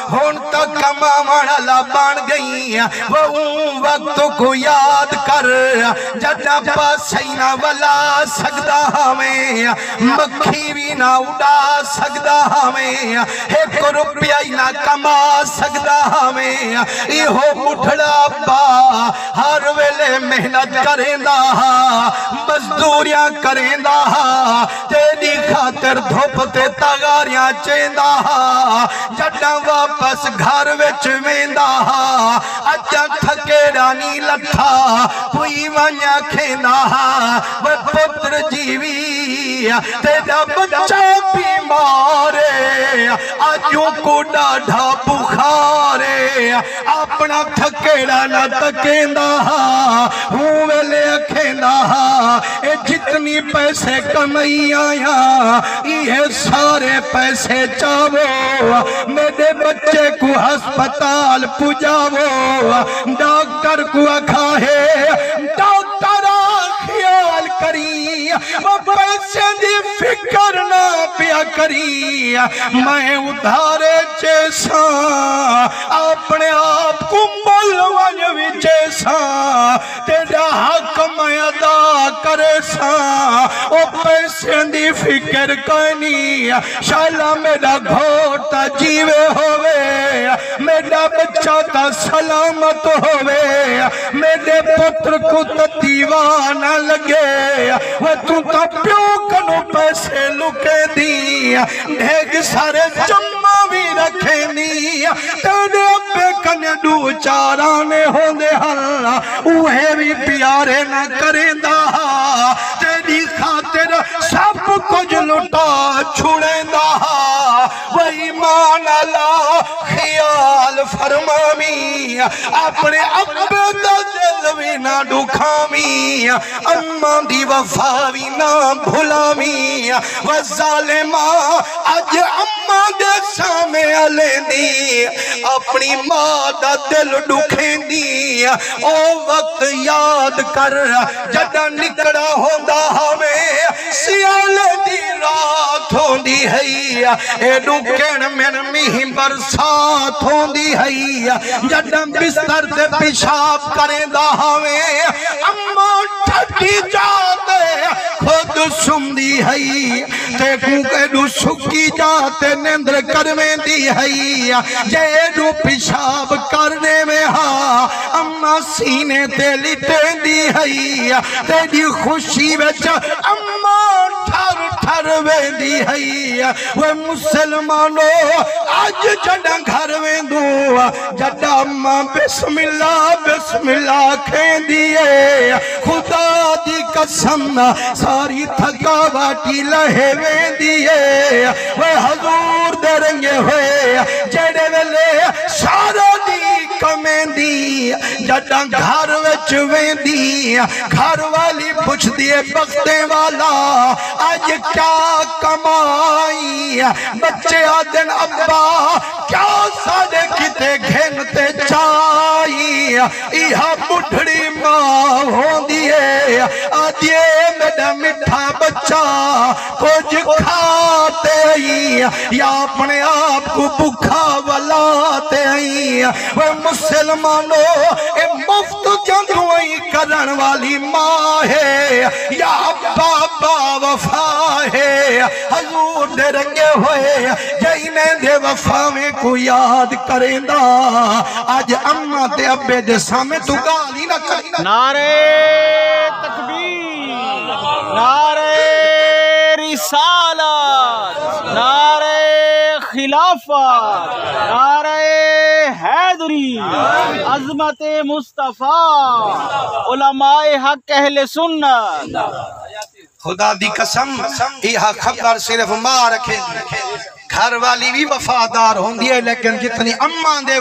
हुण तो कमावण वाला बन गई। वो वक्त को याद कर जदा पासैना वाला सकदा हमें, मक्खी भी ना उड़ा सकदा हमें, 1 रुपया ही ना कमा सकदा हमें। इहो बुढ़ड़ा बा हर वेले मेहनत करेंदा, मजदूरियां करेंदा, तेरी खातिर धुप ते तगारियां चेंदा। जदा वापस घर विच वेंदा अजा थकेड़ा नी लथा, कोई वंजा खेंदा वे पुत्र जीवी तेरा बच्चा बीमार अजू को डाढ़ा बुखारे। अपना थकेड़ा ना तकेंदा हूँ वेले अखेंदा ए जितनी पैसे कमाई आया ये सारे पैसे चावो, मेरे बच्चे को अस्पताल पुजावो, डॉक्टर को आखा है डॉक्टर ख्याल करी, वो पैसे दी फिक्र ना पिया करी। मैं उधारे जैसा अपने आप को मोलवन भी जैसा, तेरा हक मैं अदा करे सा। ओ पैसे दी फिक्र करनी शाला मेरा घोटा जीवे होवे, मेरा बच्चा ता सलामत होवे, मेरे पुत्र को तो दीवाना लगे। वो तू तो प्यो कनो पैसे लुके दी, ढेग सारे जम्मा भी रखे दी, तेरे अब्बे कने 2-4 आने होंदे हल्ला उहे भी प्यारे न करेंदा, तेरी खातिर सब कुछ लुटा छुड़ेंदा। वही मान ला ख्याल फरमावी, अपने अब्बे दा दिल भी ना दुखावी, अम्मा दी वफा भी ना भुलावी। व जालिमा अज अम्मा दे सामे लेंदी, अपनी मां दा दिल दुखेंदी। ओ वक्त याद कर जदा निकड़ा होंदा हमें, सियाले दी रात होंदी है, एडू केण मेन मीह बरसात होंदी है। जदा बिस्तर ते पेशाब करेंदा हमें, अम्मा ठटी जाते खुद सुमदी है, ते एडू सुकी जाते निंद्र करवेंदी है। जेडू पेशाब करने में हा अम्मा सीने ते लिटेंदी है, तेरी खुशी विच अम्मा ठर ठर वेंदी है। वे मुसलमानो अज जड़ा घर वेंदू जड़ा अम्मा बिस्मिल्लाह बिस्मिल्लाह खेंदी है, खुदा दी कसम सारी थकावटी लहे वेंदी है। वे हजूर दे रंगे होए जेड़े वेले सारा दी कमेंदी, जड़ा घर विच वेंदी घर वाली पुछदी है बख्ते वाला अज क्या कमाई, बच्चे आदन अब्बा क्या साडे किते घेन ते चाई। इहा बुढ़ड़ी मां होंदी है आदिए मेरा मिठा बच्चा कुछ खाते आई, या अपने आप को भूखा वलाते आई। वो मुसलमानो ए मुफ्त जंगुई करन वाली माँ है, या बाबा वफा है। हजूर दे रंगे होए जैने दे वफा में को याद करेंदा, आज अम्मा ते अब्बे दे सामने तू गाली ना करी। नारे तकबीर, नारे रिसालत, नारे खिलाफत, नारे हैदरी, अज़मत मुस्तफा, उलमाए हक अहले सुन्नत। खुदा दी कसम यह खबर सिर्फ मां रखे, घर वाली भी वफादार होंदी है, लेकिन जितनी अम्मा दे